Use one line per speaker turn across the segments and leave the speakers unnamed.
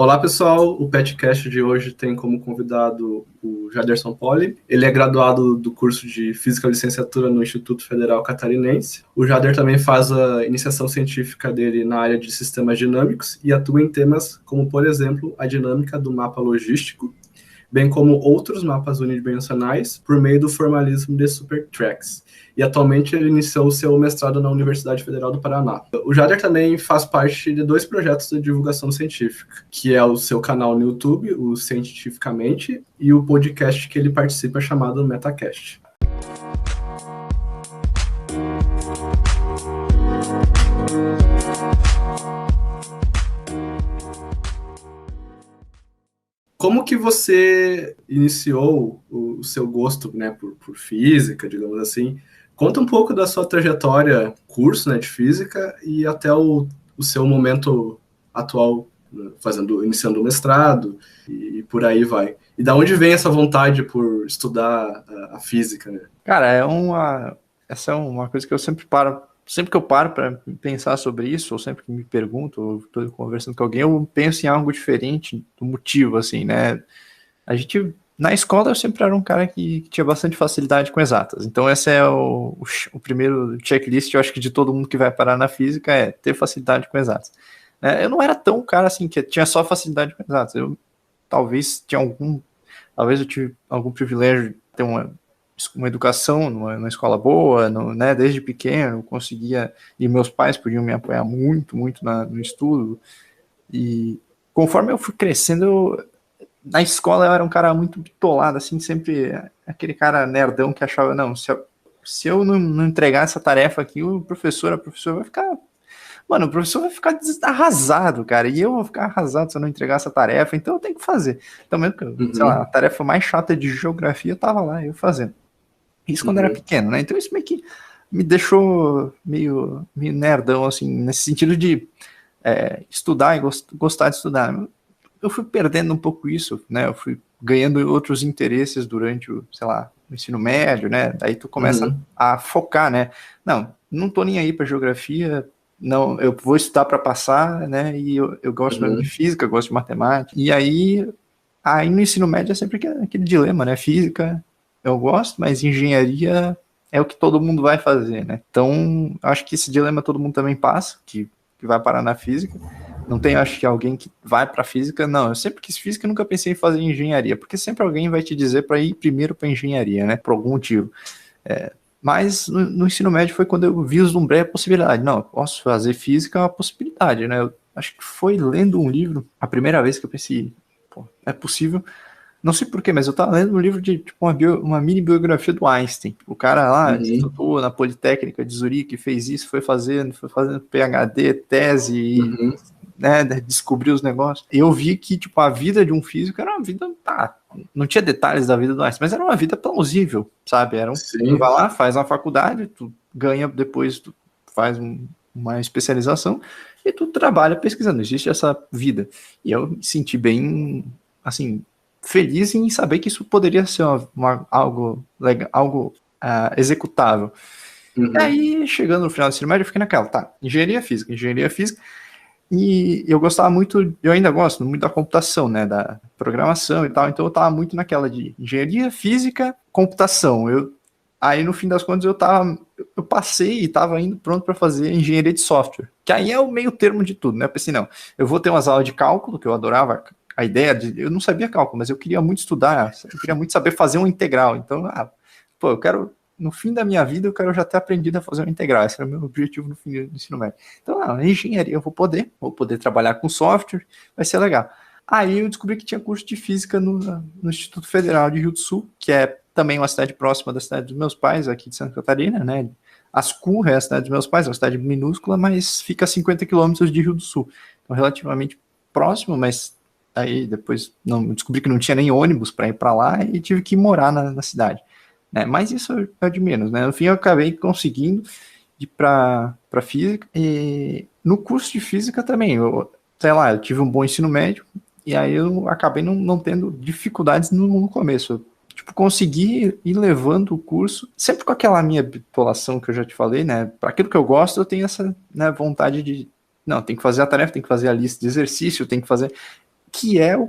Olá, pessoal. O Petcast de hoje tem como convidado o Jaderson Poli. Ele é graduado do curso de Física Licenciatura no Instituto Federal Catarinense. O Jader também faz a iniciação científica dele na área de sistemas dinâmicos e atua em temas como, por exemplo, a dinâmica do mapa logístico, bem como outros mapas unidimensionais, por meio do formalismo de supertracks. E atualmente ele iniciou o seu mestrado na Universidade Federal do Paraná. O Jader também faz parte de 2 projetos de divulgação científica, que é o seu canal no YouTube, o Cientificamente, e o podcast que ele participa chamado Metacast. Como que você iniciou o seu gosto, né, por física, digamos assim? Conta um pouco da sua trajetória, curso, né, de física e até o seu momento atual, né, iniciando o mestrado e por aí vai. E da onde vem essa vontade por estudar a física, né?
Cara, essa é uma coisa que eu sempre que eu paro para pensar sobre isso, ou sempre que me pergunto, ou estou conversando com alguém, eu penso em algo diferente do motivo, assim, né? Na escola eu sempre era um cara que tinha bastante facilidade com exatas, então esse é o primeiro checklist, eu acho que de todo mundo que vai parar na física, é ter facilidade com exatas. Eu não era tão cara assim, que tinha só facilidade com exatas, talvez eu tive algum privilégio de ter uma educação numa escola boa, né, desde pequeno, conseguia, e meus pais podiam me apoiar muito, muito no estudo, e conforme eu fui crescendo, na escola eu era um cara muito bitolado, assim, sempre aquele cara nerdão que achava, não, se eu não entregar essa tarefa aqui, a professora vai ficar... Mano, o professor vai ficar arrasado, cara, e eu vou ficar arrasado se eu não entregar essa tarefa, então eu tenho que fazer. Então, mesmo que, sei lá, a tarefa mais chata de geografia, eu tava lá, eu fazendo. Isso quando era pequeno, né? Então isso meio que me deixou meio nerdão, assim, nesse sentido de estudar e gostar de estudar. Eu fui perdendo um pouco isso, né? Eu fui ganhando outros interesses durante o ensino médio, né? Daí tu começa a focar, né? Não tô nem aí pra geografia, não, eu vou estudar para passar, né? E eu gosto mesmo de física, gosto de matemática. E aí no ensino médio é sempre aquele dilema, né? Física eu gosto, mas engenharia é o que todo mundo vai fazer, né? Então, acho que esse dilema todo mundo também passa, que vai parar na física. Não tem, acho que alguém que vai para física, não. Eu sempre quis física e nunca pensei em fazer engenharia, porque sempre alguém vai te dizer para ir primeiro para engenharia, né? Por algum motivo. Mas no ensino médio foi quando eu vislumbrei a possibilidade. Não, eu posso fazer física, é uma possibilidade, né? Eu acho que foi lendo um livro, a primeira vez que eu pensei, pô, é possível. Não sei porquê, mas eu tava lendo um livro de tipo, uma mini biografia do Einstein. O cara lá estudou na Politécnica de Zurique, fez isso, foi fazendo PhD, tese, né, descobriu os negócios. E eu vi que tipo, a vida de um físico era uma vida, não tinha detalhes da vida do Einstein, mas era uma vida plausível, sabe? Tu vai lá, faz uma faculdade, tu ganha, depois tu faz uma especialização e tu trabalha pesquisando. Existe essa vida. E eu me senti bem, assim, feliz em saber que isso poderia ser algo legal, algo executável. E aí, chegando no final do ensino médio, eu fiquei naquela, engenharia física, e eu gostava muito, eu ainda gosto muito da computação, né, da programação e tal, então eu tava muito naquela de engenharia física, computação. Aí, no fim das contas, eu passei e estava indo pronto para fazer engenharia de software, que aí é o meio termo de tudo, né? Eu pensei, não, eu vou ter umas aulas de cálculo, que eu adorava a ideia eu não sabia cálculo, mas eu queria muito estudar, eu queria muito saber fazer uma integral, então, eu quero, no fim da minha vida, eu quero já ter aprendido a fazer uma integral, esse era o meu objetivo no fim do ensino médio. Então, engenharia, eu vou poder trabalhar com software, vai ser legal. Aí eu descobri que tinha curso de física no Instituto Federal de Rio do Sul, que é também uma cidade próxima da cidade dos meus pais, aqui de Santa Catarina, né? Ascurra é a cidade dos meus pais, é uma cidade minúscula, mas fica a 50 quilômetros de Rio do Sul. Então, relativamente próximo, mas aí depois descobri que não tinha nem ônibus para ir para lá e tive que morar na cidade. Né? Mas isso é de menos, né? No fim, eu acabei conseguindo ir para física. E no curso de física também, eu tive um bom ensino médio e aí eu acabei não tendo dificuldades no começo. Tipo, consegui ir levando o curso, sempre com aquela minha bitolação que eu já te falei, né? Para aquilo que eu gosto, eu tenho essa, né, vontade de... Não, tem que fazer a tarefa, tem que fazer a lista de exercício, tem que fazer... que é o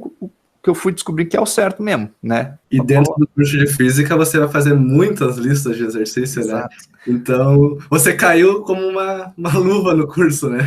que eu fui descobrir que é o certo mesmo, né?
E dentro do curso de física você vai fazer muitas listas de exercício,
Exato.
né? Então, você caiu como uma luva no curso, né?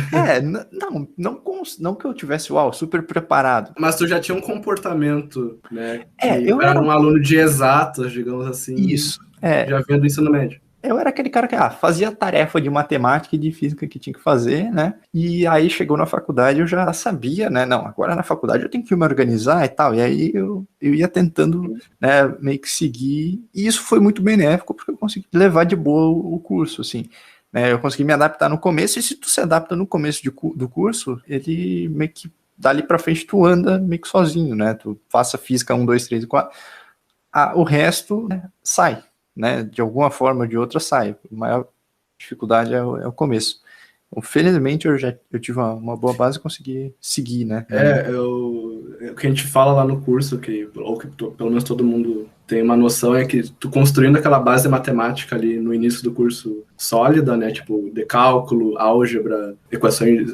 Não que eu tivesse, super preparado.
Mas tu já tinha um comportamento, né? Que
Eu
era
era
um aluno de exatas, digamos assim,
isso.
já vendo o ensino médio.
Eu era aquele cara que fazia tarefa de matemática e de física que tinha que fazer, né? E aí chegou na faculdade, eu já sabia, né? Não, agora na faculdade eu tenho que me organizar e tal. E aí eu ia tentando, né, meio que seguir. E isso foi muito benéfico, porque eu consegui levar de boa o curso, assim. Né? Eu consegui me adaptar no começo, e se tu se adapta no começo do curso, ele meio que dali pra frente tu anda meio que sozinho, né? Tu faça física 1, 2, 3 e 4. O resto, né, sai. Né, de alguma forma ou de outra sai. A maior dificuldade é o começo. Então, felizmente eu tive uma boa base e consegui seguir, né?
O que a gente fala lá no curso, ou que pelo menos todo mundo tem uma noção, é que tu construindo aquela base matemática ali no início do curso sólida, né, tipo de cálculo, álgebra, equações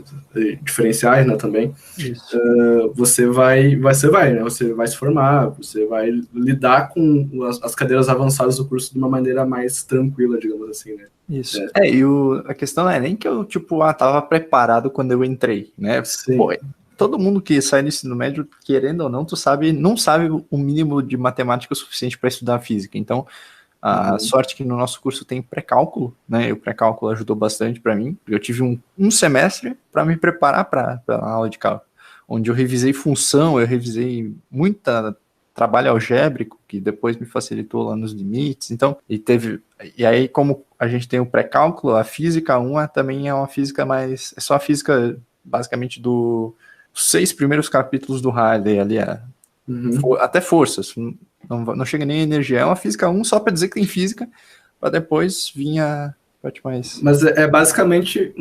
diferenciais, né, também, você vai, né, você vai se formar, você vai lidar com as cadeiras avançadas do curso de uma maneira mais tranquila, digamos assim, né.
Isso. A questão não é nem que eu, tava preparado quando eu entrei, né?
Sim.
Pô, todo mundo que sai do ensino médio, querendo ou não, não sabe o mínimo de matemática suficiente para estudar física. Então, a sorte que no nosso curso tem pré-cálculo, né? E o pré-cálculo ajudou bastante para mim. Eu tive um semestre para me preparar para a aula de cálculo, onde eu revisei função, eu revisei muita trabalho algébrico, que depois me facilitou lá nos limites. Então, e aí, como a gente tem o pré-cálculo, a física 1 também é uma física mais... É só a física, basicamente, dos 6 primeiros capítulos do Hartley ali, até forças. Não chega nem a energia. É uma física 1 só para dizer que tem física, para depois vir a parte mais...
Mas é basicamente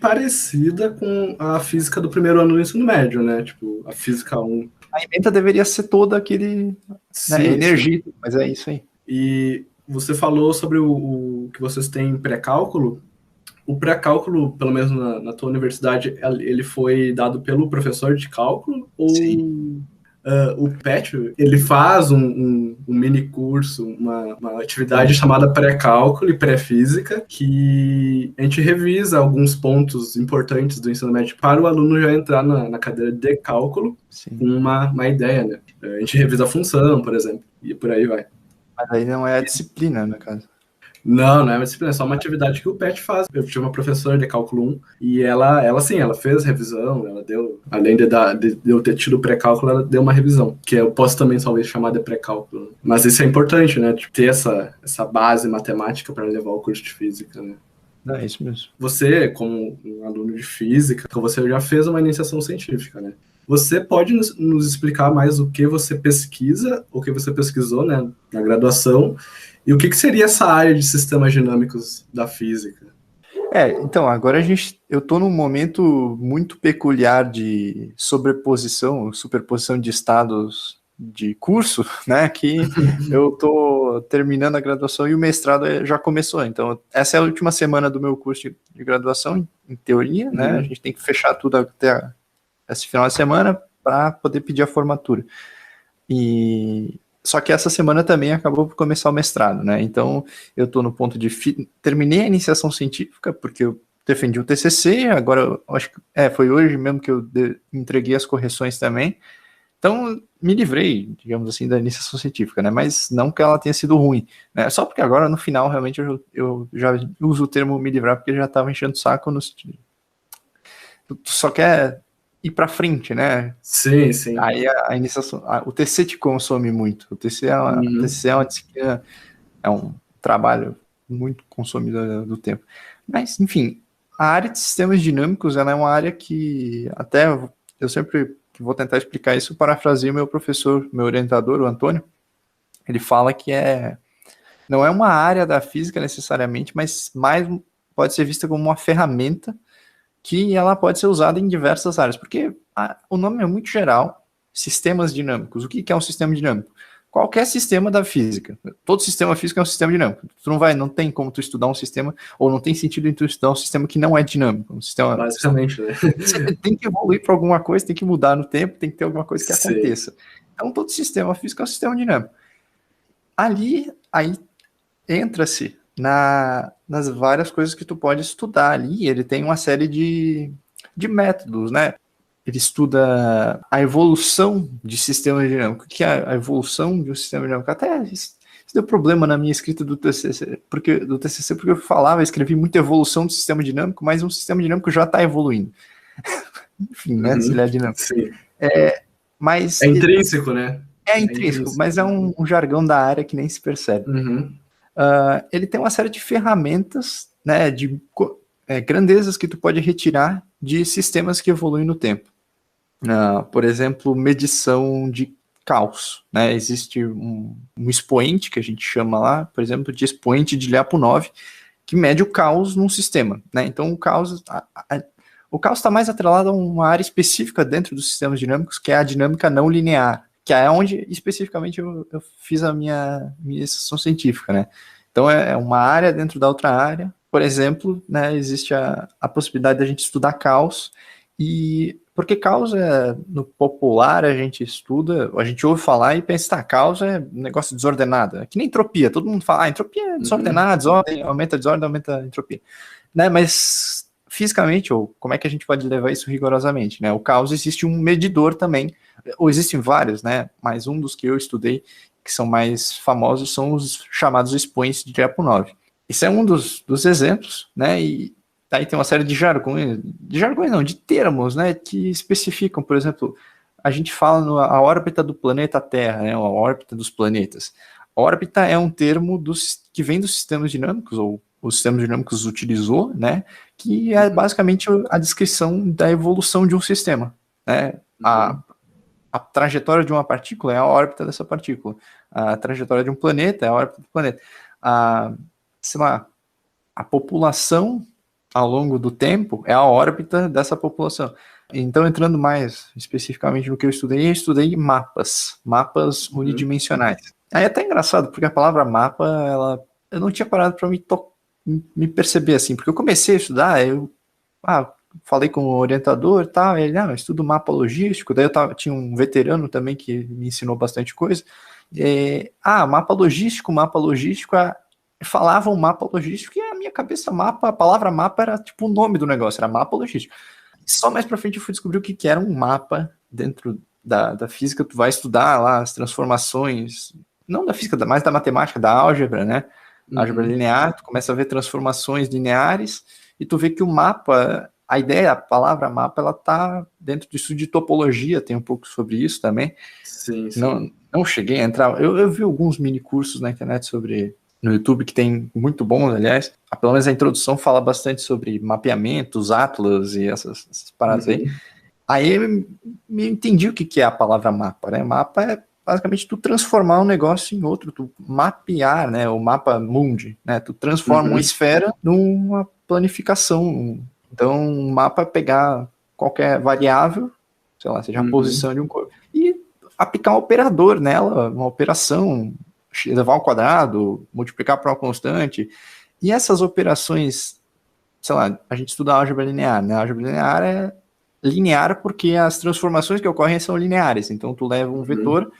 parecida com a física do primeiro ano do ensino médio, né? Tipo, a física 1.
A ementa deveria ser toda aquele...
Sim,
energia, sim. Mas é isso aí.
E você falou sobre o que vocês têm pré-cálculo. O pré-cálculo, pelo menos na tua universidade, ele foi dado pelo professor de cálculo?
Sim.
Ou o PET, ele faz um mini curso, uma atividade chamada pré-cálculo e pré-física, que a gente revisa alguns pontos importantes do ensino médio para o aluno já entrar na cadeira de cálculo. Sim. Com uma ideia, né? A gente revisa a função, por exemplo, e por aí vai.
Mas aí não é a disciplina, no caso.
Não é uma disciplina, é só uma atividade que o PET faz. Eu tive uma professora de cálculo 1 e ela fez revisão, ela deu, além de eu ter tido pré-cálculo, ela deu uma revisão, que eu posso também talvez chamar de pré-cálculo. Mas isso é importante, né? Ter essa base matemática para levar o curso de física, né?
É isso mesmo.
Você, como um aluno de física, você já fez uma iniciação científica, né? Você pode nos explicar mais o que você pesquisa, o que você pesquisou, né, na graduação, e o que seria essa área de sistemas dinâmicos da física?
Então, agora eu estou num momento muito peculiar de superposição de estados de curso, né, que eu estou terminando a graduação e o mestrado já começou. Então, essa é a última semana do meu curso de graduação, em teoria, né, a gente tem que fechar tudo até esse final de semana para poder pedir a formatura. Só que essa semana também acabou por começar o mestrado, né? Então, eu estou no ponto de... Terminei a iniciação científica, porque eu defendi o TCC, agora, eu acho que foi hoje mesmo que eu entreguei as correções também. Então, me livrei, digamos assim, da iniciação científica, né? Mas não que ela tenha sido ruim, né? Só porque agora, no final, realmente, eu já uso o termo me livrar, porque já estava enchendo o saco no... Tu só quer ir para frente, né?
Sim, sim.
Aí a iniciação, o TCC te consome muito. O TCC é uma disciplina, é um trabalho muito consumidor do tempo. Mas, enfim, a área de sistemas dinâmicos, ela é uma área que até eu sempre vou tentar explicar isso, parafraseio meu professor, meu orientador, o Antônio. Ele fala que não é uma área da física necessariamente, mas mais pode ser vista como uma ferramenta que ela pode ser usada em diversas áreas, porque o nome é muito geral, sistemas dinâmicos. O que é um sistema dinâmico? qualquer sistema da física. Todo sistema físico é um sistema dinâmico. Não tem como tu estudar um sistema, ou não tem sentido em tu estudar um sistema que não é dinâmico. Um sistema,
basicamente, né?
Você tem que evoluir para alguma coisa, tem que mudar no tempo, tem que ter alguma coisa que
Sim.
aconteça. Então, todo sistema físico é um sistema dinâmico. Aí entra-se nas várias coisas que tu pode estudar ali. Ele tem uma série de métodos, né? Ele estuda a evolução de sistema dinâmico. O que é a evolução de um sistema dinâmico? Até isso deu problema na minha escrita do TCC, porque eu escrevi muita evolução do sistema dinâmico, mas um sistema dinâmico já está evoluindo. Enfim, né? Se ele é dinâmico.
Sim.
Mas
é intrínseco, né?
É intrínseco, mas é um jargão da área que nem se percebe. Ele tem uma série de ferramentas, né, de grandezas que tu pode retirar de sistemas que evoluem no tempo. Por exemplo, medição de caos. Né? Existe um expoente que a gente chama lá, por exemplo, de expoente de Lyapunov, que mede o caos num sistema. Né? Então, o caos está mais atrelado a uma área específica dentro dos sistemas dinâmicos, que é a dinâmica não linear, que é onde, especificamente, eu fiz a minha iniciação científica, né? Então, é uma área dentro da outra área. Por exemplo, né, existe a possibilidade de a gente estudar caos, porque caos no popular, a gente estuda, a gente ouve falar e pensa, tá, caos é um negócio desordenado. É que nem entropia, todo mundo fala, entropia é desordenada, desordem, aumenta a desordem, aumenta a entropia. Né, mas fisicamente, ou como é que a gente pode levar isso rigorosamente, né? O caos existe um medidor também, ou existem vários, né? Mas um dos que eu estudei, que são mais famosos, são os chamados expoentes de Lyapunov. Isso é um dos exemplos, né? E aí tem uma série de jargões não, de termos, né? Que especificam, por exemplo, a gente fala a órbita do planeta Terra, né? A órbita dos planetas. A órbita é um termo que vem dos sistemas dinâmicos, ou os sistemas dinâmicos utilizou, né, que é basicamente a descrição da evolução de um sistema. Né? A trajetória de uma partícula é a órbita dessa partícula. A trajetória de um planeta é a órbita do planeta. A população ao longo do tempo é a órbita dessa população. Então, entrando mais especificamente no que eu estudei mapas unidimensionais. Aí é até engraçado, porque a palavra mapa, eu não tinha parado para me perceber assim, porque eu comecei a estudar, eu falei com o orientador e tal, ele, eu estudo mapa logístico, daí tinha um veterano também que me ensinou bastante coisa, mapa logístico, falavam mapa logístico, e a minha cabeça a palavra mapa era tipo o nome do negócio, era mapa logístico. Só mais pra frente eu fui descobrir o que era um mapa dentro da física, tu vai estudar lá as transformações, não da física, mas da matemática, da álgebra, né? Álgebra linear, tu começa a ver transformações lineares, e tu vê que o mapa, a ideia, a palavra mapa, ela tá dentro do estudo de topologia, tem um pouco sobre isso também.
Sim.
Não cheguei a entrar, eu vi alguns mini cursos na internet no YouTube, que tem muito bons, aliás, pelo menos a introdução fala bastante sobre mapeamentos, atlas e essas paradas aí. Aí eu me entendi o que é a palavra mapa, né? Mapa é basicamente tu transformar um negócio em outro, tu mapear, né, o mapa mundi, né, tu transforma uma esfera numa planificação. Então, um mapa é pegar qualquer variável, sei lá, seja a posição de um corpo, e aplicar um operador nela, uma operação, levar ao quadrado, multiplicar por uma constante, e essas operações, sei lá, a gente estuda álgebra linear, né, a álgebra linear é linear porque as transformações que ocorrem são lineares, então tu leva um vetor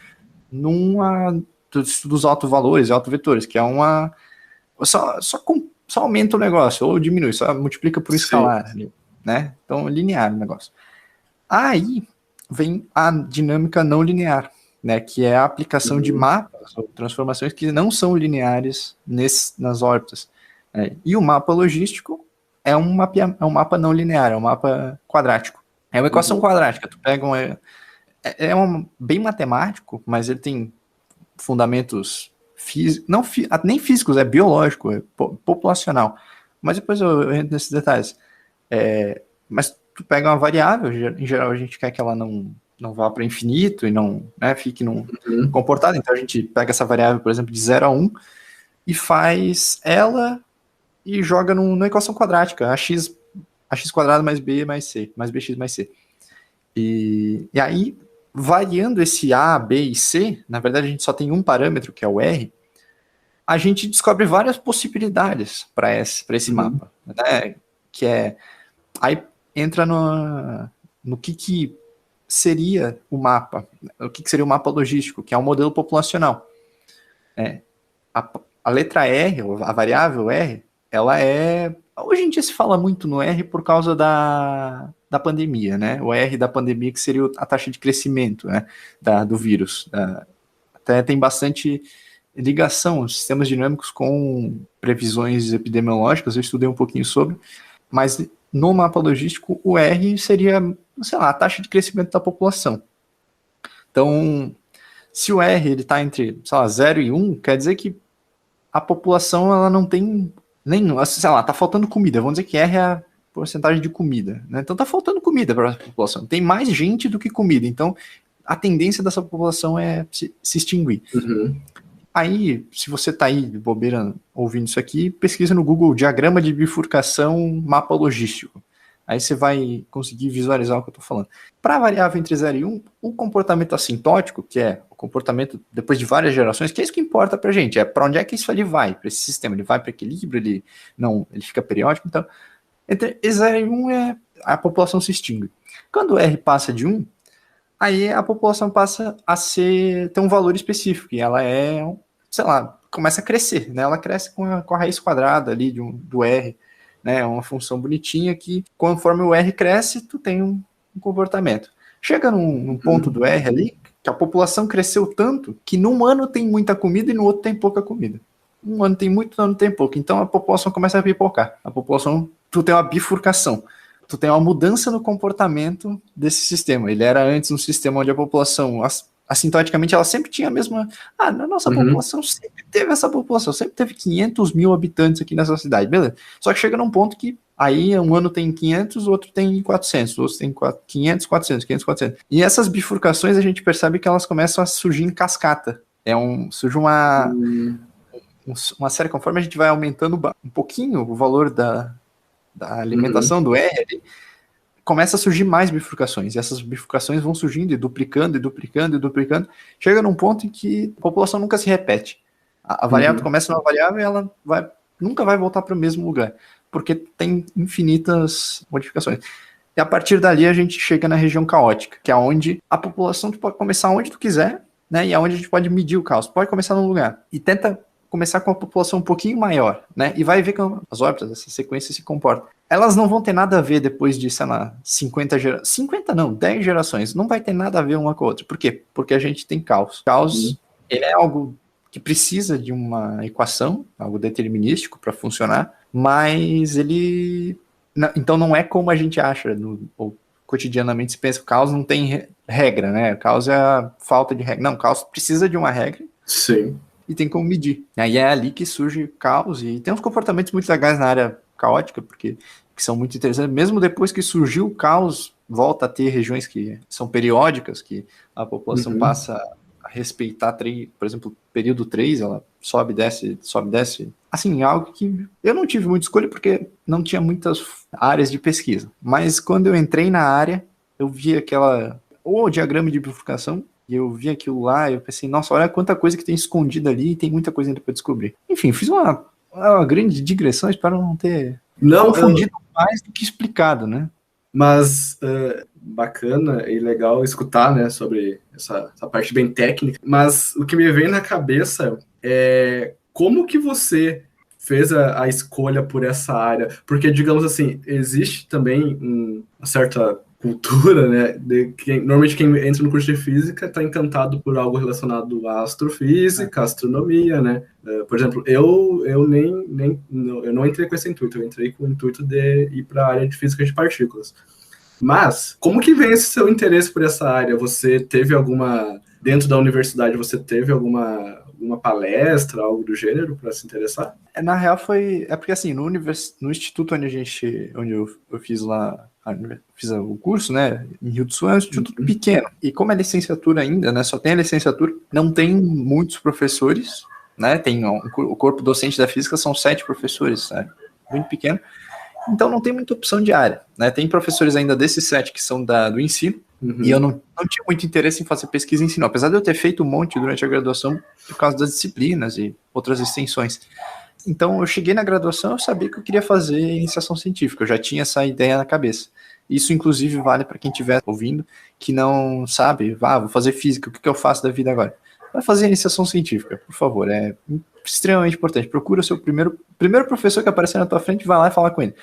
dos autovalores, autovetores, que é só aumenta o negócio, ou diminui, só multiplica por escalar, né? Então, linear o negócio. Aí vem a dinâmica não linear, né? Que é a aplicação de mapas ou transformações que não são lineares nas órbitas. E o mapa logístico é um mapa não linear, é um mapa quadrático. É uma equação quadrática. Tu pega bem matemático, mas ele tem fundamentos físicos, nem físicos, é biológico, é populacional. Mas depois eu entro nesses detalhes. Mas tu pega uma variável, em geral a gente quer que ela não vá para infinito e não, né, fique comportada. Então a gente pega essa variável, por exemplo, de 0 a 1 e faz ela e joga na equação quadrática, ax quadrado mais b mais c, mais bx mais c. E aí variando esse A, B e C, na verdade a gente só tem um parâmetro, que é o R, a gente descobre várias possibilidades para esse mapa, né? Que é, aí entra no que seria o mapa, o que seria o mapa logístico, que é o modelo populacional. A letra R, a variável R, ela é... Hoje em dia se fala muito no R por causa da pandemia, né? O R da pandemia, que seria a taxa de crescimento, né, do vírus. Até tem bastante ligação, sistemas dinâmicos com previsões epidemiológicas, eu estudei um pouquinho sobre, mas no mapa logístico, o R seria, sei lá, a taxa de crescimento da população. Então, se o R está entre, sei lá, 0 e 1, quer dizer que a população ela não tem nem, sei lá, tá faltando comida. Vamos dizer que R é a porcentagem de comida, né? Então tá faltando comida para a população. Tem mais gente do que comida. Então a tendência dessa população é se extinguir. Aí, se você tá aí de bobeira ouvindo isso aqui, pesquisa no Google diagrama de bifurcação mapa logístico. Aí você vai conseguir visualizar o que eu estou falando. Para a variável entre 0 e 1, o comportamento assintótico, que é o comportamento depois de várias gerações, que é isso que importa para a gente, é para onde é que isso ali vai, para esse sistema. Ele vai para equilíbrio, ele fica periódico. Então, entre 0 e 1, a população se extingue. Quando o R passa de 1, aí a população passa a ter um valor específico, e ela sei lá, começa a crescer, né? Ela cresce com a raiz quadrada ali do R, né, uma função bonitinha que, conforme o R cresce, tu tem um comportamento. Chega num ponto do R ali, que a população cresceu tanto, que num ano tem muita comida e no outro tem pouca comida. Um ano tem muito, no ano tem pouco. Então a população começa a pipocar. A população, tu tem uma bifurcação. Tu tem uma mudança no comportamento desse sistema. Ele era antes um sistema onde a população... assintoticamente, ela sempre tinha a mesma... na nossa população sempre teve essa população, sempre teve 500 mil habitantes aqui nessa cidade, beleza. Só que chega num ponto que aí um ano tem 500, o outro tem 400, o outro tem 500, 400, 500, 400. E essas bifurcações a gente percebe que elas começam a surgir em cascata. Surge uma série, conforme a gente vai aumentando um pouquinho o valor da alimentação do R ali, começa a surgir mais bifurcações, e essas bifurcações vão surgindo e duplicando, e duplicando, e duplicando, chega num ponto em que a população nunca se repete. A variável começa numa variável e ela nunca vai voltar para o mesmo lugar, porque tem infinitas modificações. E a partir dali a gente chega na região caótica, que é onde a população pode começar onde tu quiser, né, e aonde a gente pode medir o caos. Pode começar num lugar, e tenta começar com a população um pouquinho maior, né, e vai ver como as órbitas, essa sequência se comporta. Elas não vão ter nada a ver depois de, sei lá, 10 gerações. Não vai ter nada a ver uma com a outra. Por quê? Porque a gente tem caos. Caos, ele é algo que precisa de uma equação, algo determinístico para funcionar, mas ele... Então não é como a gente acha, ou cotidianamente se pensa, que o caos não tem regra, né? O caos é a falta de regra. Não, o caos precisa de uma regra.
Sim.
E tem como medir. Aí é ali que surge caos, e tem uns comportamentos muito legais na área caótica, porque são muito interessantes. Mesmo depois que surgiu o caos, volta a ter regiões que são periódicas, que a população passa a respeitar, por exemplo, período 3, ela sobe, desce, sobe, desce. Assim, algo que eu não tive muita escolha, porque não tinha muitas áreas de pesquisa. Mas quando eu entrei na área, eu vi o diagrama de bifurcação, e eu vi aquilo lá, e eu pensei, nossa, olha quanta coisa que tem escondida ali, e tem muita coisa ainda para descobrir. Enfim, fiz uma grande digressão, espero não ter confundido mais do que explicado, né?
Mas bacana e legal escutar, né, sobre essa parte bem técnica. Mas o que me vem na cabeça é como que você fez a escolha por essa área? Porque, digamos assim, existe também uma certa cultura, né, normalmente quem entra no curso de física está encantado por algo relacionado à astrofísica, astronomia, né? Por exemplo, eu não entrei com esse intuito, eu entrei com o intuito de ir para a área de física de partículas. Mas, como que vem esse seu interesse por essa área? Você teve dentro da universidade, você teve alguma palestra, algo do gênero, para se interessar?
Na real porque assim, no instituto onde eu fiz lá, fiz o curso, né, em Rio do Sul, é um instituto pequeno, e como é licenciatura ainda, né, só tem a licenciatura, não tem muitos professores, né, o corpo docente da física são 7 professores, né, muito pequeno, então não tem muita opção de área, né, tem professores ainda desses 7 que são do ensino, E eu não tinha muito interesse em fazer pesquisa em ensino, apesar de eu ter feito um monte durante a graduação por causa das disciplinas e outras extensões. Então, eu cheguei na graduação, eu sabia que eu queria fazer iniciação científica, eu já tinha essa ideia na cabeça. Isso, inclusive, vale para quem estiver ouvindo, que não sabe, vou fazer física, o que eu faço da vida agora? Vai fazer iniciação científica, por favor, é extremamente importante. Procura o seu primeiro professor que aparecer na tua frente, vai lá e fala com ele.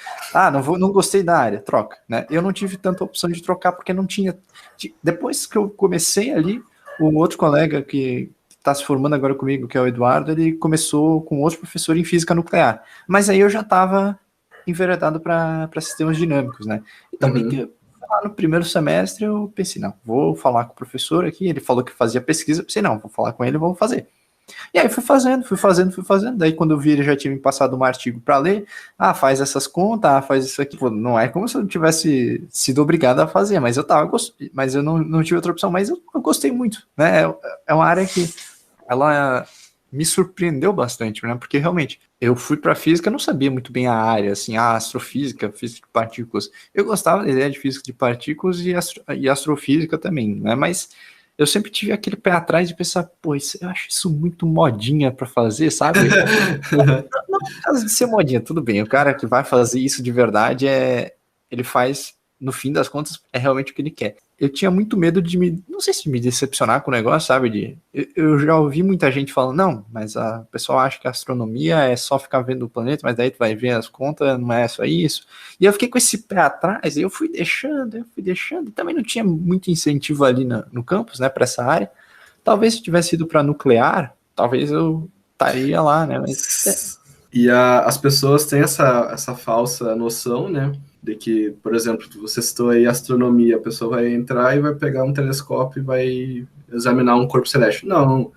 Não gostei da área, troca, né? Eu não tive tanta opção de trocar, porque não tinha... Depois que eu comecei ali, um outro colega que está se formando agora comigo, que é o Eduardo, ele começou com outro professor em física nuclear. Mas aí eu já estava enveredado para sistemas dinâmicos, né? E também lá no primeiro semestre eu pensei, não, vou falar com o professor aqui, ele falou que fazia pesquisa, eu pensei, não, vou falar com ele, vamos fazer. E aí fui fazendo, daí quando eu vi ele já tinha me passado um artigo para ler, faz essas contas, faz isso aqui, pô, não é como se eu tivesse sido obrigado a fazer, mas eu não tive outra opção, mas eu gostei muito, né, é uma área que ela me surpreendeu bastante, né, porque realmente eu fui para física, não sabia muito bem a área, assim, astrofísica, física de partículas, eu gostava da ideia de física de partículas e astrofísica também, né, mas eu sempre tive aquele pé atrás de pensar, pô, eu acho isso muito modinha pra fazer, sabe? Não por causa de ser modinha, tudo bem. O cara que vai fazer isso de verdade, ele faz, no fim das contas, é realmente o que ele quer. Eu tinha muito medo de não sei se me decepcionar com o negócio, sabe? Eu já ouvi muita gente falando, não, mas a pessoa acha que a astronomia é só ficar vendo o planeta, mas daí tu vai ver as contas, não é só isso. E eu fiquei com esse pé atrás, e eu fui deixando, e também não tinha muito incentivo ali no campus, né, para essa área. Talvez se eu tivesse ido para nuclear, talvez eu estaria lá, né, mas...
E as pessoas têm essa falsa noção, né, de que, por exemplo, você citou aí astronomia, a pessoa vai entrar e vai pegar um telescópio e vai examinar um corpo celeste. Não,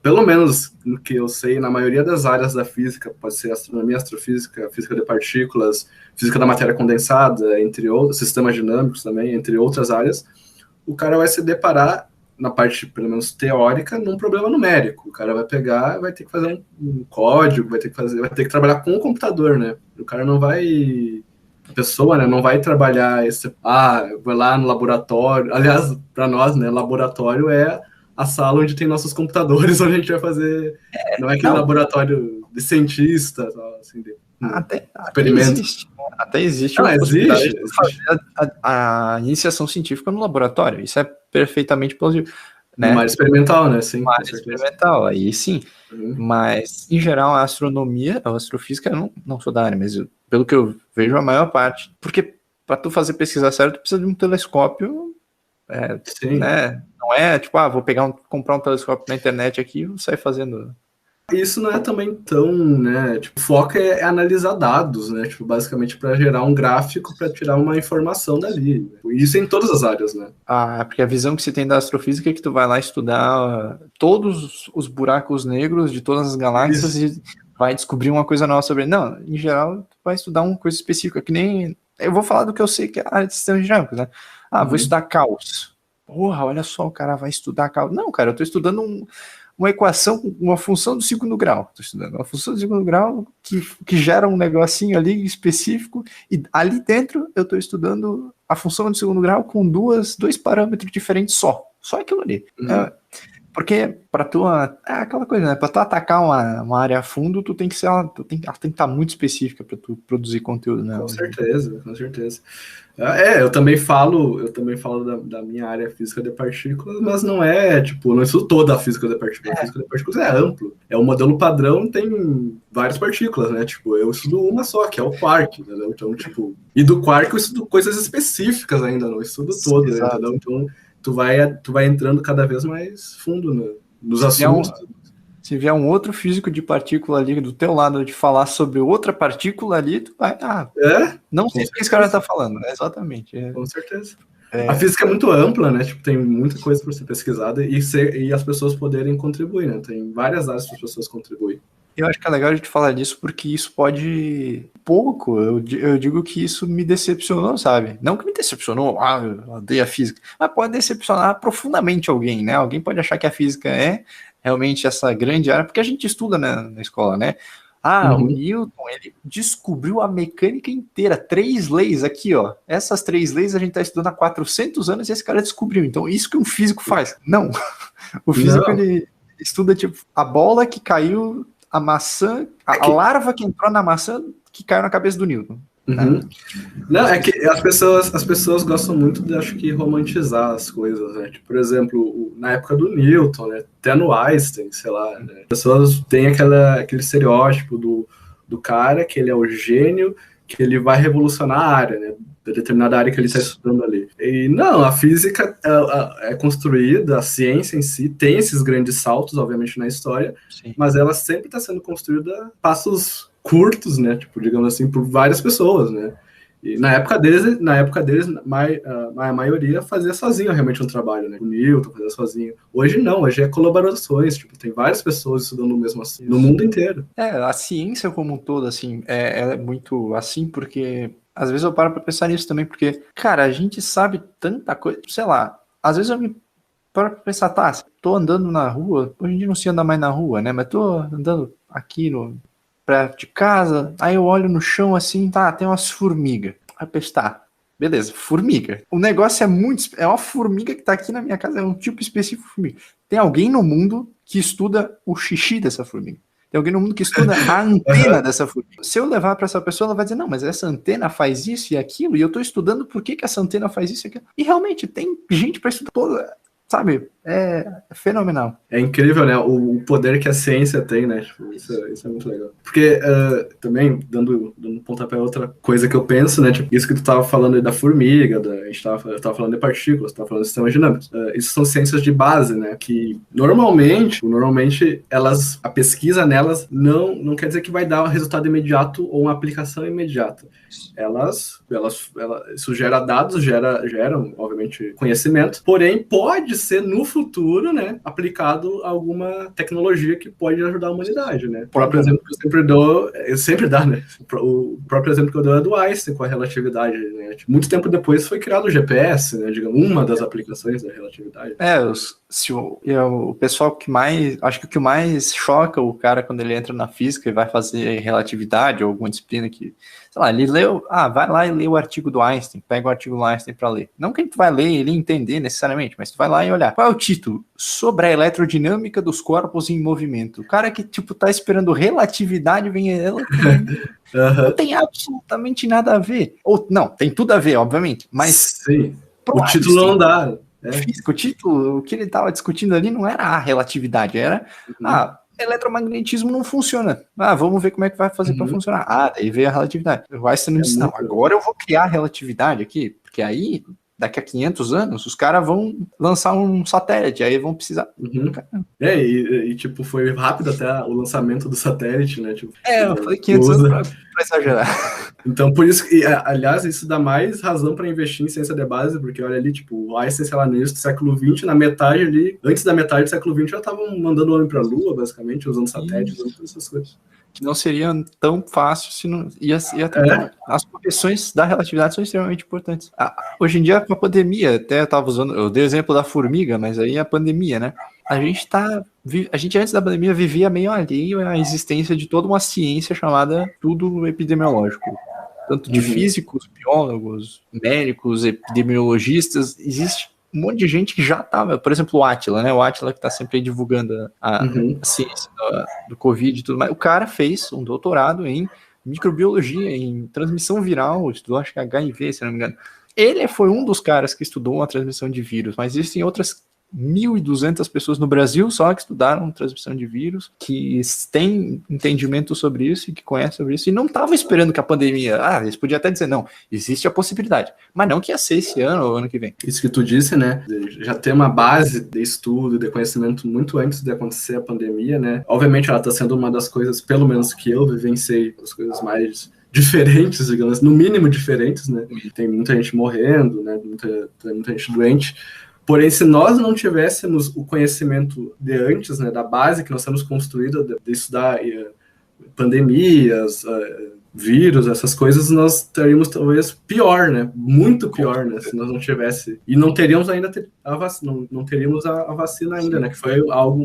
pelo menos no que eu sei, na maioria das áreas da física, pode ser astronomia, astrofísica, física de partículas, física da matéria condensada, entre outros, sistemas dinâmicos também, entre outras áreas, o cara vai se deparar, na parte, pelo menos teórica, num problema numérico. O cara vai pegar, vai ter que fazer um código, vai ter que trabalhar com o computador, né? O cara não vai... A pessoa, né, não vai trabalhar vai lá no laboratório. Aliás, para nós, né, laboratório é a sala onde tem nossos computadores, onde a gente vai fazer... Não é aquele laboratório de cientista, assim,
experimento. Até existe
a possibilidade
de fazer a iniciação científica no laboratório. Isso é perfeitamente plausível. Né?
Uma área experimental, né? Sim,
uma área experimental, aí sim. Mas, em geral, a astronomia, a astrofísica, eu não sou da área, mas pelo que eu vejo, a maior parte. Porque para tu fazer pesquisa certa, tu precisa de um telescópio, né? Não é tipo, vou comprar um telescópio na internet aqui e vou sair fazendo...
Isso não é também tão, né, tipo, o foco é analisar dados, né, tipo, basicamente para gerar um gráfico para tirar uma informação dali. Isso em todas as áreas, né.
Porque a visão que você tem da astrofísica é que tu vai lá estudar todos os buracos negros de todas as galáxias e vai descobrir uma coisa nova sobre ele. Não, em geral, tu vai estudar uma coisa específica, que nem... Eu vou falar do que eu sei que é a área de sistemas dinâmicos, né. Vou estudar caos. Porra, olha só, o cara vai estudar caos. Não, cara, eu tô estudando uma equação, uma função do segundo grau. Estou estudando uma função do segundo grau que gera um negocinho ali específico, e ali dentro eu estou estudando a função do segundo grau com dois parâmetros diferentes só aquilo ali. Porque para tu, é aquela coisa, né? Para tu atacar uma área a fundo, tu tem que estar muito específica para tu produzir conteúdo, né?
Com certeza. Eu também falo da minha área física de partículas, mas não é, tipo, não estudo toda a física de partículas. A física de partículas é amplo. É um modelo padrão, tem várias partículas, né? Tipo, eu estudo uma só, que é o quark, entendeu? Então, tipo, e do quark eu estudo coisas específicas ainda, não estudo todo, né? Entendeu? Então, tu vai entrando cada vez mais fundo nos assuntos.
Se vier um outro físico de partícula ali do teu lado de falar sobre outra partícula ali, tu vai... não sei o que esse cara tá falando, né? Exatamente.
Com certeza. A física é muito ampla, né? Tipo, tem muita coisa para ser pesquisada e as pessoas poderem contribuir, né? Tem várias áreas para as pessoas contribuírem.
Eu acho que é legal a gente falar disso porque isso pode... Pouco, eu digo que isso me decepcionou, sabe? Não que me decepcionou, eu odeio a física, mas pode decepcionar profundamente alguém, né? Alguém pode achar que a física é realmente essa grande área, porque a gente estuda na escola, né? O Newton, ele descobriu a mecânica inteira, 3 leis aqui, ó. Essas 3 leis a gente está estudando há 400 anos e esse cara descobriu. Então, isso que um físico faz. Não. O físico, ele estuda, tipo, a bola que caiu, a maçã, a larva que entrou na maçã que caiu na cabeça do Newton.
Não, é que as pessoas gostam muito de, acho que, romantizar as coisas, né? Tipo, por exemplo, na época do Newton, né? Até no Einstein, sei lá, né? As pessoas têm aquele estereótipo do cara que ele é o gênio, que ele vai revolucionar a área, né? Da determinada área que ele está estudando ali. E não, a física é construída, a ciência em si tem esses grandes saltos, obviamente, na história, mas ela sempre está sendo construída a passos curtos, né, tipo, digamos assim, por várias pessoas, né, e na época deles a maioria fazia sozinho realmente um trabalho, né, o Newton fazia sozinho. Hoje não, hoje é colaborações, tipo, tem várias pessoas estudando o mesmo assim, no mundo inteiro.
A ciência como um todo, assim, ela é muito assim, porque às vezes eu paro pra pensar nisso também, porque, cara, a gente sabe tanta coisa, sei lá, às vezes eu me paro pra pensar, tá, tô andando na rua, hoje em dia não se anda mais na rua, né, mas tô andando aqui perto de casa, aí eu olho no chão assim, tá, tem umas formigas. Aí eu penso, tá, beleza, formiga. O negócio é uma formiga que tá aqui na minha casa, é um tipo específico de formiga. Tem alguém no mundo que estuda o xixi dessa formiga. Tem alguém no mundo que estuda a antena dessa formiga. Se eu levar para essa pessoa, ela vai dizer, não, mas essa antena faz isso e aquilo, e eu tô estudando por que essa antena faz isso e aquilo. E realmente, tem gente para estudar toda, sabe? É fenomenal.
É incrível, né? O poder que a ciência tem, né? Tipo, isso é muito legal. Porque, também, dando um pontapé a outra coisa que eu penso, né? Tipo, isso que tu tava falando aí da formiga, eu tava falando de partículas, tava falando de sistemas dinâmicos. Isso são ciências de base, né? Que normalmente a pesquisa nelas não quer dizer que vai dar um resultado imediato ou uma aplicação imediata. Isso gera dados, geram, obviamente, conhecimento, porém pode ser no futuro, né, aplicado a alguma tecnologia que pode ajudar a humanidade, né? O próprio exemplo que eu sempre dou, né? O próprio exemplo que eu dou é do Einstein com a relatividade, né? Muito tempo depois foi criado o GPS, né? Digamos, uma das aplicações da relatividade.
O pessoal que mais, acho que o que mais choca o cara quando ele entra na física e vai fazer relatividade ou alguma disciplina que, sei lá, ele leu, vai lá e lê o artigo do Einstein, pega o artigo do Einstein para ler. Não que a gente vai ler e ele entender necessariamente, mas tu vai lá e olhar. Qual é o título? Sobre a eletrodinâmica dos corpos em movimento. O cara que, tipo, tá esperando relatividade, vem ela não tem absolutamente nada a ver. Ou, não, tem tudo a ver, obviamente, mas...
Sim, o título não dá.
O título, o que ele estava discutindo ali não era a relatividade, era eletromagnetismo não funciona. Vamos ver como é que vai fazer para funcionar. Daí veio a relatividade. O Einstein não disse, não, agora eu vou criar a relatividade aqui, porque aí, daqui a 500 anos, os caras vão lançar um satélite, aí vão precisar...
Tipo, foi rápido até o lançamento do satélite, né? Tipo,
eu falei 500 anos pra exagerar.
Então, por isso que, aliás, isso dá mais razão para investir em ciência de base, porque olha ali, tipo, o Einstein, sei lá, no início do século XX, na metade ali, antes da metade do século XX, já estavam mandando o homem para a Lua, basicamente, usando satélites, usando todas essas coisas.
Que não seria tão fácil se não ia ter. As profissões da relatividade são extremamente importantes. Hoje em dia, com a pandemia, até eu dei o exemplo da formiga, mas aí a pandemia, né? A gente antes da pandemia vivia meio alheio à existência de toda uma ciência chamada tudo epidemiológico. Tanto de físicos, biólogos, médicos, epidemiologistas, existe um monte de gente que já estava, por exemplo, o Átila, né? O Átila que está sempre aí divulgando a ciência do Covid e tudo mais. O cara fez um doutorado em microbiologia, em transmissão viral, estudou acho que HIV, se não me engano. Ele foi um dos caras que estudou a transmissão de vírus, mas existem outras 1.200 pessoas no Brasil só que estudaram transmissão de vírus, que têm entendimento sobre isso e que conhecem sobre isso, e não estavam esperando que a pandemia... eles podiam até dizer, não, existe a possibilidade, mas não que ia ser esse ano ou ano que vem.
Isso que tu disse, né, já tem uma base de estudo, de conhecimento muito antes de acontecer a pandemia, né, obviamente ela está sendo uma das coisas, pelo menos que eu vivenciei, as coisas mais diferentes, digamos, no mínimo diferentes, né, tem muita gente morrendo, né, muita gente doente. Porém, se nós não tivéssemos o conhecimento de antes, né, da base que nós temos construído, de estudar pandemias, vírus, essas coisas, nós teríamos talvez pior, né? Muito pior, né? Se nós não tivesse. E não teríamos ainda a vacina, não teríamos a vacina ainda, né? Que foi algo,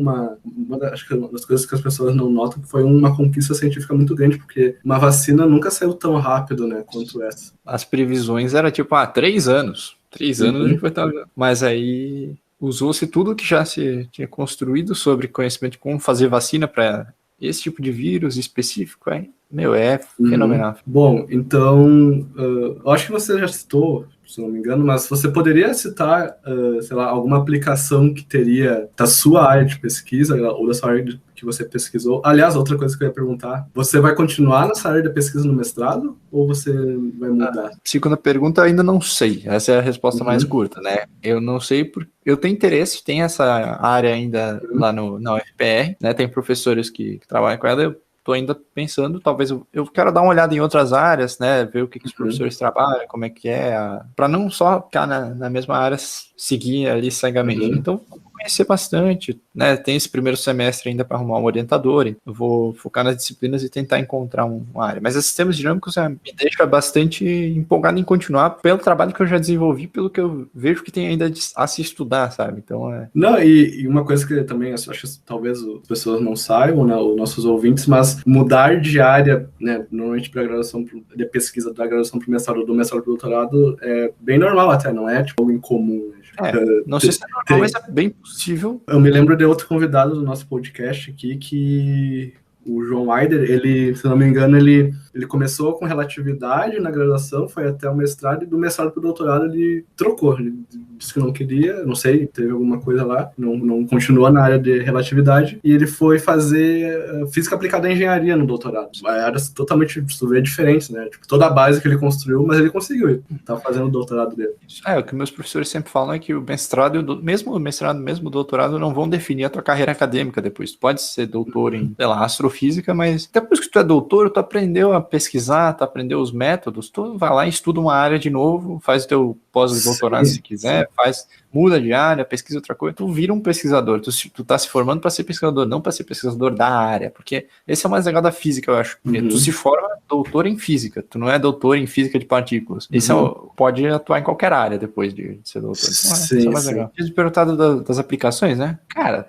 acho que uma das coisas que as pessoas não notam, que foi uma conquista científica muito grande, porque uma vacina nunca saiu tão rápido, né? Quanto essa.
As previsões eram tipo, 3 anos. 3 anos a gente vai estar... Mas aí usou-se tudo que já se tinha construído sobre conhecimento de como fazer vacina para esse tipo de vírus específico, é fenomenal.
Bom, então, eu acho que você já citou, se não me engano, mas você poderia citar, sei lá, alguma aplicação que teria da sua área de pesquisa, ou da sua área que você pesquisou. Aliás, outra coisa que eu ia perguntar, você vai continuar nessa área de pesquisa no mestrado, ou você vai mudar?
Segunda pergunta, ainda não sei. Essa é a resposta mais curta, né? Eu não sei, porque eu tenho interesse, tem essa área ainda lá na UFPR, né? Tem professores que trabalham com ela, eu tô ainda pensando, talvez eu quero dar uma olhada em outras áreas, né? Ver o que os professores trabalham, como é que para não só ficar na mesma área, seguir ali cegamente. Então, conhecer bastante, né? Tem esse primeiro semestre ainda para arrumar um orientador, eu vou focar nas disciplinas e tentar encontrar uma área. Mas esses sistemas dinâmicos me deixa bastante empolgado em continuar pelo trabalho que eu já desenvolvi, pelo que eu vejo que tem ainda a se estudar, sabe? Então
Não, e uma coisa que também acho que talvez as pessoas não saibam, né, os nossos ouvintes, mas mudar de área, né, normalmente para graduação de pesquisa da graduação para o mestrado ou do mestrado para o doutorado é bem normal até, não é tipo algo incomum.
Não sei se é normal, mas é bem possível.
Eu me lembro de outro convidado do nosso podcast aqui, que o João Weider, ele, se não me engano, ele começou com relatividade na graduação, foi até o mestrado, e do mestrado para o doutorado ele trocou. Ele disse que não queria, não sei, teve alguma coisa lá, não continuou na área de relatividade, e ele foi fazer física aplicada à engenharia no doutorado. Áreas totalmente diferentes, né? Tipo, toda a base que ele construiu, mas ele conseguiu, ele tá fazendo o doutorado dele.
O que meus professores sempre falam é que o mestrado, mesmo o mestrado, mesmo o doutorado, não vão definir a tua carreira acadêmica depois. Tu pode ser doutor em, sei lá, astrofísica, mas depois que tu é doutor, tu aprendeu a pesquisar, tu aprendeu os métodos, tu vai lá e estuda uma área de novo, faz o teu pós-doutorado se quiser, muda de área, pesquisa outra coisa, tu vira um pesquisador, tu tá se formando para ser pesquisador, não para ser pesquisador da área, porque esse é o mais legal da física, eu acho. Tu se forma doutor em física, tu não é doutor em física de partículas. Isso pode atuar em qualquer área depois de ser doutor. Então, isso é mais legal. Tinha perguntado das aplicações, né? Cara,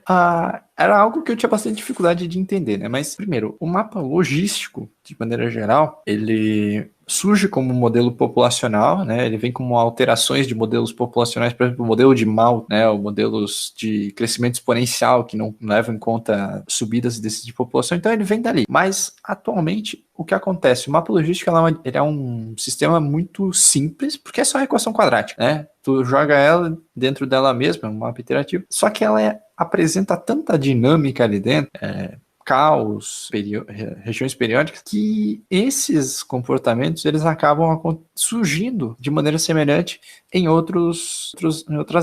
era algo que eu tinha bastante dificuldade de entender, né? Mas, primeiro, o mapa logístico, de maneira geral, ele surge como modelo populacional, né? Ele vem como alterações de modelos populacionais, por exemplo, o modelo de Mao, né? Ou modelos de crescimento exponencial que não levam em conta subidas e descidas de população. Então ele vem dali. Mas atualmente o que acontece? O mapa logístico ele é um sistema muito simples, porque é só equação quadrática, né? Tu joga ela dentro dela mesma, um mapa interativo. Só que ela apresenta tanta dinâmica ali dentro. Caos, regiões periódicas, que esses comportamentos eles acabam surgindo de maneira semelhante em outras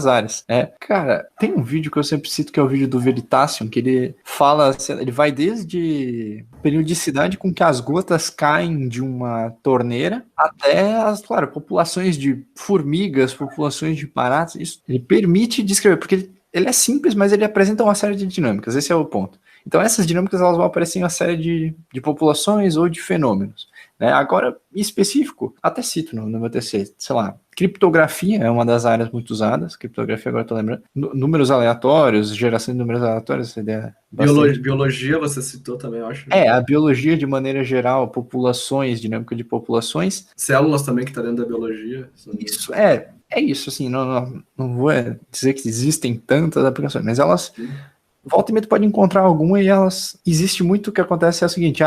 áreas. Cara, tem um vídeo que eu sempre cito que é o vídeo do Veritasium, que ele fala, ele vai desde periodicidade com que as gotas caem de uma torneira até claro, populações de formigas, populações de baratas. Isso ele permite descrever, porque ele é simples, mas ele apresenta uma série de dinâmicas, esse é o ponto. Então essas dinâmicas elas vão aparecer em uma série de populações ou de fenômenos. Né? Agora, em específico, até cito no meu TCC, sei lá, criptografia é uma das áreas muito usadas, criptografia agora estou lembrando, números aleatórios, geração de números aleatórios, essa ideia
biologia você citou também, eu acho.
A biologia de maneira geral, populações, dinâmica de populações.
Células também que está dentro da biologia.
Isso, é isso, assim, não vou dizer que existem tantas aplicações, mas elas... Volta e meia tu pode encontrar alguma e existe muito o que acontece é o seguinte,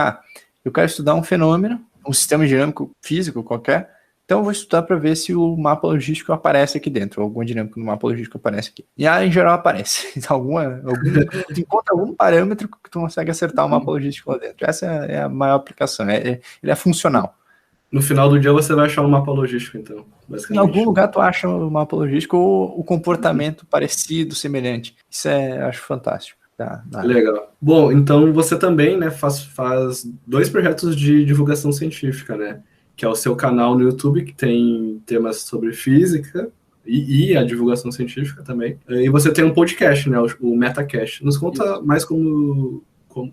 eu quero estudar um fenômeno, um sistema dinâmico físico qualquer, então eu vou estudar para ver se o mapa logístico aparece aqui dentro, alguma dinâmica no mapa logístico aparece aqui. E em geral aparece. Então, tu encontra algum parâmetro que tu consegue acertar o mapa logístico lá dentro. Essa é a maior aplicação, ele é funcional.
No final do dia você vai achar um mapa logístico, então.
Em algum lugar tu acha o mapa logístico ou o comportamento parecido, semelhante. Isso acho fantástico.
Legal. Bom, então você também, né, faz 2 projetos de divulgação científica, né? Que é o seu canal no YouTube, que tem temas sobre física e a divulgação científica também. E você tem um podcast, né, o Metacast. Nos conta mais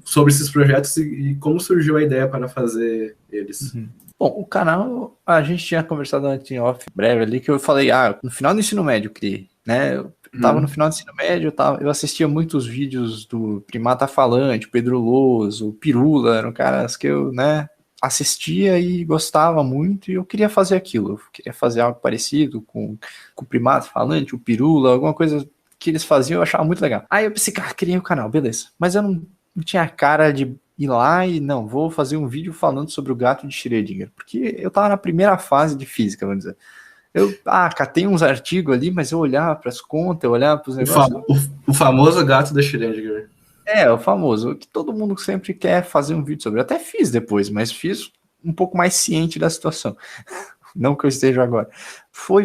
sobre esses projetos e como surgiu a ideia para fazer eles.
Bom, o canal, a gente tinha conversado antes em off, breve ali, que eu falei, no final do ensino médio eu criei, né? Eu tava no final do ensino médio, eu assistia muitos vídeos do Primata Falante, Pedro Louso, Pirula, eram caras que eu, né, assistia e gostava muito, e eu queria fazer aquilo, eu queria fazer algo parecido com o Primata Falante, o Pirula, alguma coisa que eles faziam, eu achava muito legal. Aí eu pensei, cara, criei o canal, beleza. Mas eu não tinha cara de ir lá e não, vou fazer um vídeo falando sobre o gato de Schrödinger, porque eu tava na primeira fase de física, vamos dizer. Eu, catei uns artigos ali, mas eu olhava para as contas, eu olhava para os negócios.
O famoso gato da Schrödinger.
O famoso, que todo mundo sempre quer fazer um vídeo sobre. Eu até fiz depois, mas fiz um pouco mais ciente da situação. Não que eu esteja agora. Foi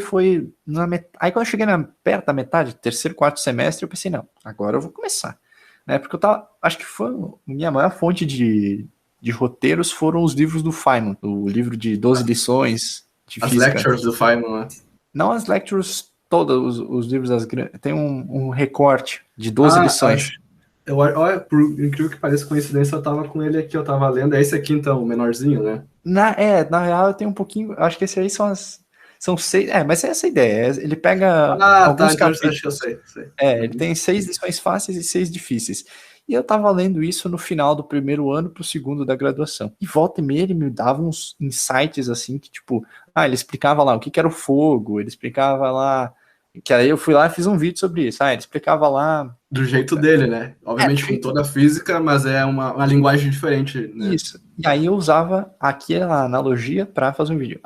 Aí quando eu cheguei perto da metade, terceiro, quarto semestre, eu pensei, não, agora eu vou começar. Né? Porque acho que foi minha maior fonte de roteiros foram os livros do Feynman, o livro de 12 lições de
as
física.
Lectures do Feynman, né?
Não as lectures, todos os livros tem um recorte de 12 lições.
Olha, por incrível que pareça, coincidência, eu tava com ele aqui, eu tava lendo. É esse aqui, então, o menorzinho, né?
Na real, eu tenho um pouquinho. Acho que esse aí são 6. Mas é essa a ideia. Ele pega alguns capítulos.
Acho que eu sei.
Ele tem 6 lições fáceis e 6 difíceis. E eu tava lendo isso no final do primeiro ano pro segundo da graduação. E volta e meia ele me dava uns insights assim, que tipo, ele explicava lá o que era o fogo, ele explicava lá, que aí eu fui lá e fiz um vídeo sobre isso. Ele explicava lá...
Do jeito dele, né? Obviamente com toda a física, mas é uma linguagem diferente, né?
Isso. E aí eu usava aquela analogia para fazer um vídeo.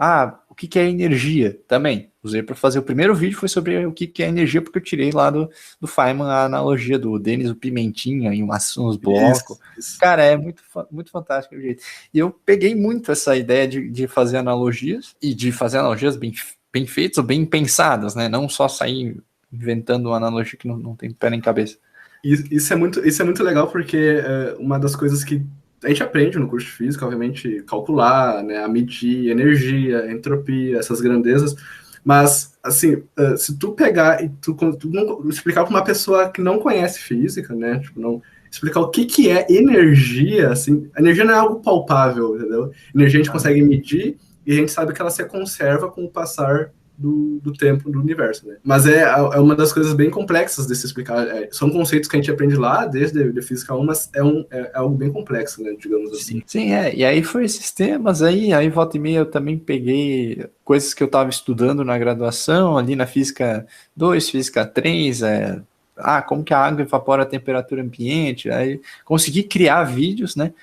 O que é energia? Também. Usei para fazer o primeiro vídeo, foi sobre o que é energia, porque eu tirei lá do Feynman a analogia do Denis, o Pimentinha, e uns blocos. Isso. Cara, é muito, muito fantástico o jeito. E eu peguei muito essa ideia de fazer analogias, e de fazer analogias bem feitas ou bem pensadas, né? Não só sair inventando uma analogia que não tem pé nem cabeça.
Isso é muito legal, porque uma das coisas que a gente aprende no curso de física, obviamente, calcular, né, a medir energia, entropia, essas grandezas, mas, assim, se tu pegar e tu não explicar para uma pessoa que não conhece física, né, tipo, não explicar o que é energia, assim, a energia não é algo palpável, entendeu? Energia a gente consegue medir e a gente sabe que ela se conserva com o passar do tempo do universo, né? Mas é uma das coisas bem complexas de se explicar. São conceitos que a gente aprende lá desde a Física 1, mas é algo bem complexo, né? Digamos assim.
Sim, e aí foi esses temas aí volta e meia eu também peguei coisas que eu estava estudando na graduação, ali na Física 2, Física 3, como que a água evapora a temperatura ambiente, aí consegui criar vídeos, né?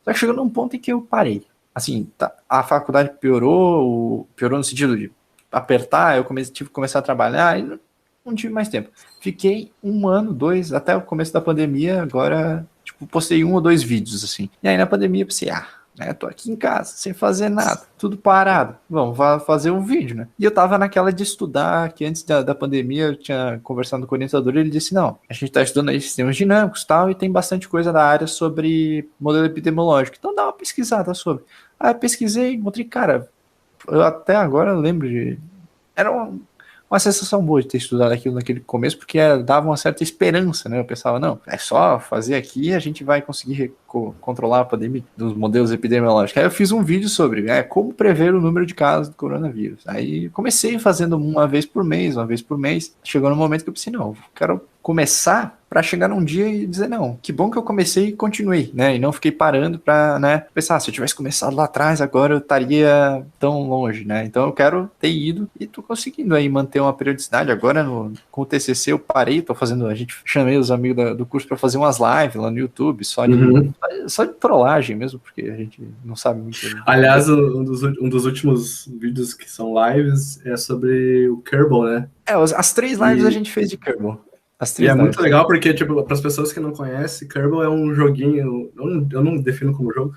Só que chegou num ponto em que eu parei. Assim, a faculdade piorou no sentido de apertar, eu tive que começar a trabalhar e não tive mais tempo. Fiquei 1 ano, 2, até o começo da pandemia, agora, postei 1 ou 2 vídeos, assim. E aí na pandemia eu pensei, tô aqui em casa, sem fazer nada, tudo parado, vamos fazer um vídeo, né? E eu tava naquela de estudar, que antes da pandemia eu tinha conversado com o orientador e ele disse, não, a gente tá estudando aí sistemas dinâmicos e tal, e tem bastante coisa da área sobre modelo epidemiológico, então dá uma pesquisada sobre. Aí eu pesquisei, encontrei, cara, eu até agora lembro de... Era uma sensação boa de ter estudado aquilo naquele começo, porque dava uma certa esperança, né? Eu pensava, não, é só fazer aqui e a gente vai conseguir controlar a pandemia dos modelos epidemiológicos. Aí eu fiz um vídeo sobre como prever o número de casos do coronavírus. Aí comecei fazendo uma vez por mês. Chegou no momento que eu pensei, não, eu quero começar para chegar num dia e dizer, não, que bom que eu comecei e continuei, né, e não fiquei parando para, né, pensar, se eu tivesse começado lá atrás, agora eu estaria tão longe, né, então eu quero ter ido e tô conseguindo aí manter uma periodicidade. Agora com o TCC eu parei, chamei os amigos do curso para fazer umas lives lá no YouTube, só de trollagem mesmo, porque a gente não sabe muito.
Aliás, um dos últimos vídeos que são lives é sobre o Kerbal, né?
As 3 lives a gente fez de Kerbal.
E é muito legal porque, para as pessoas que não conhecem, Kerbal é um joguinho, eu não defino como jogo,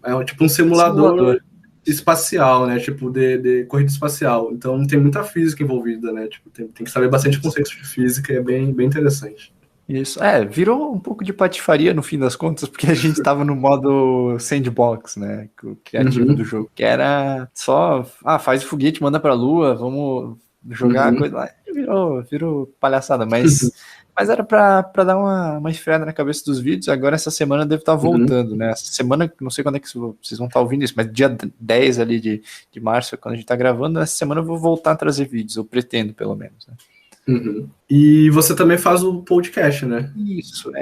é um simulador espacial, né? De corrida espacial. Então tem muita física envolvida, né? Tem que saber bastante conceitos de física, é bem interessante.
Isso, virou um pouco de patifaria no fim das contas, porque a gente estava no modo sandbox, né? O criativo do jogo, que era só, faz o foguete, manda pra lua, vamos jogar a coisa lá. Virou palhaçada, mas Mas era para dar uma esfriada na cabeça dos vídeos. Agora essa semana deve estar voltando, né? Essa semana, não sei quando é que vocês vão estar ouvindo isso, mas dia 10 ali de março, quando a gente está gravando, essa semana eu vou voltar a trazer vídeos, eu pretendo, pelo menos, né?
E você também faz o podcast, né?
Isso,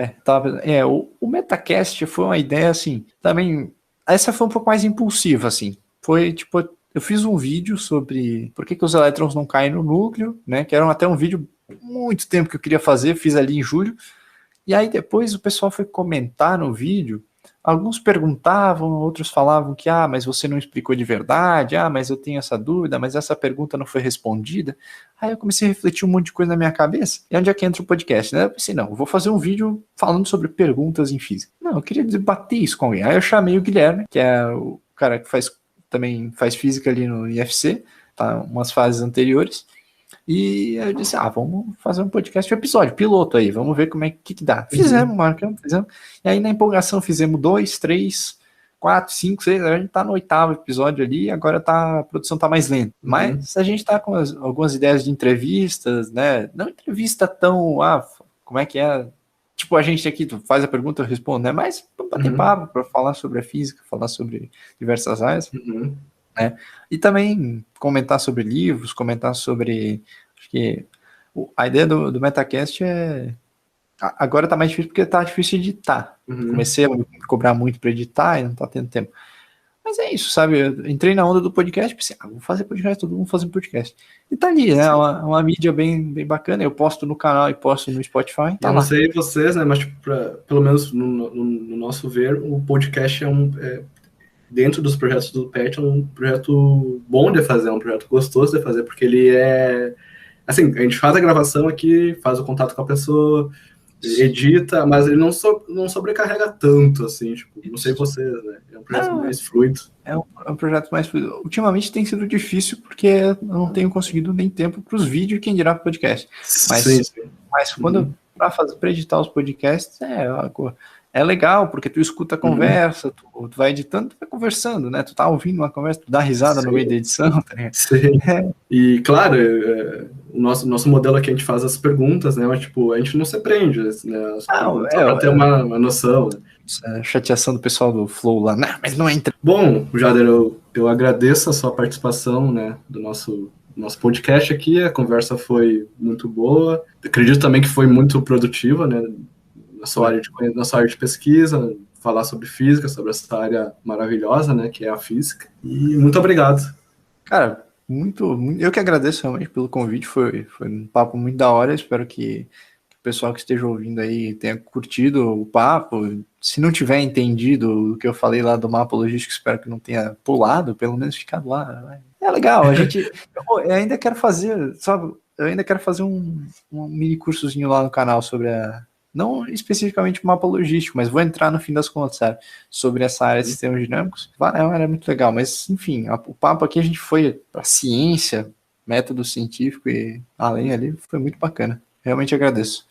o Metacast foi uma ideia, assim, também, essa foi um pouco mais impulsiva, assim, foi, tipo, eu fiz um vídeo sobre por que os elétrons não caem no núcleo, né, que era até um vídeo muito tempo que eu queria fazer, fiz ali em julho, e aí depois o pessoal foi comentar no vídeo, alguns perguntavam, outros falavam que, mas você não explicou de verdade, mas eu tenho essa dúvida, mas essa pergunta não foi respondida. Aí eu comecei a refletir um monte de coisa na minha cabeça, e onde é que entra o podcast, né? Eu pensei, não, eu vou fazer um vídeo falando sobre perguntas em física. Não, eu queria debater isso com alguém. Aí eu chamei o Guilherme, que é o cara que também faz física ali no IFC, tá, umas fases anteriores, e eu disse, vamos fazer um podcast, um episódio, piloto aí, vamos ver como é que dá. Fizemos, marcamos, fizemos. E aí na empolgação fizemos 2, 3, 4, 5, 6, a gente tá no 8º episódio ali, agora a produção tá mais lenta. Mas a gente tá com algumas ideias de entrevistas, né? Não entrevista tão, como é que é? Tipo, a gente aqui faz a pergunta, eu respondo, né? Mas pra bater papo, pra falar sobre a física, falar sobre diversas áreas. Né? E também comentar sobre livros, comentar sobre... Acho que a ideia do Metacast agora tá mais difícil porque tá difícil de editar. Comecei a me cobrar muito para editar e não tá tendo tempo. Mas é isso, sabe? Eu entrei na onda do podcast e pensei, vou fazer podcast, todo mundo fazendo podcast. E tá ali, né? Uma mídia bem bacana. Eu posto no canal e posto no Spotify. Tá
eu
lá.
não sei vocês, né? Mas tipo, pelo menos no nosso ver, o podcast dentro dos projetos do PET, é um projeto bom de fazer, é um projeto gostoso de fazer, porque ele assim, a gente faz a gravação aqui, faz o contato com a pessoa, edita, mas ele não sobrecarrega tanto, assim, tipo, não sei vocês, né? É um projeto mais fluido.
É um projeto mais fluido. Ultimamente tem sido difícil, porque eu não tenho conseguido nem tempo para os vídeos, quem dirá para o podcast. Mas quando para editar os podcasts, é legal, porque tu escuta a conversa, tu vai editando, tu vai conversando, né? Tu tá ouvindo uma conversa, tu dá risada no meio da edição, tá ligado?
Sim. E, claro, o nosso modelo aqui, a gente faz as perguntas, né? Mas, tipo, a gente não se prende, né? Só pra ter uma noção, né?
A chateação do pessoal do Flow lá, mas não entra.
Bom, Jader, eu agradeço a sua participação, né? Do nosso podcast aqui, a conversa foi muito boa. Acredito também que foi muito produtiva, né? Na sua área de pesquisa, falar sobre física, sobre essa área maravilhosa, né, que é a física. E muito obrigado.
Cara, eu que agradeço realmente pelo convite, foi um papo muito da hora, espero que o pessoal que esteja ouvindo aí tenha curtido o papo. Se não tiver entendido o que eu falei lá do mapa logístico, espero que não tenha pulado, pelo menos ficado lá. É legal, eu ainda quero fazer, sabe, um mini cursozinho lá no canal sobre não especificamente o mapa logístico, mas vou entrar no fim das contas, sabe, sobre essa área de sistemas dinâmicos. É uma área muito legal, mas enfim, o papo aqui a gente foi para ciência, método científico e além ali, foi muito bacana. Realmente agradeço.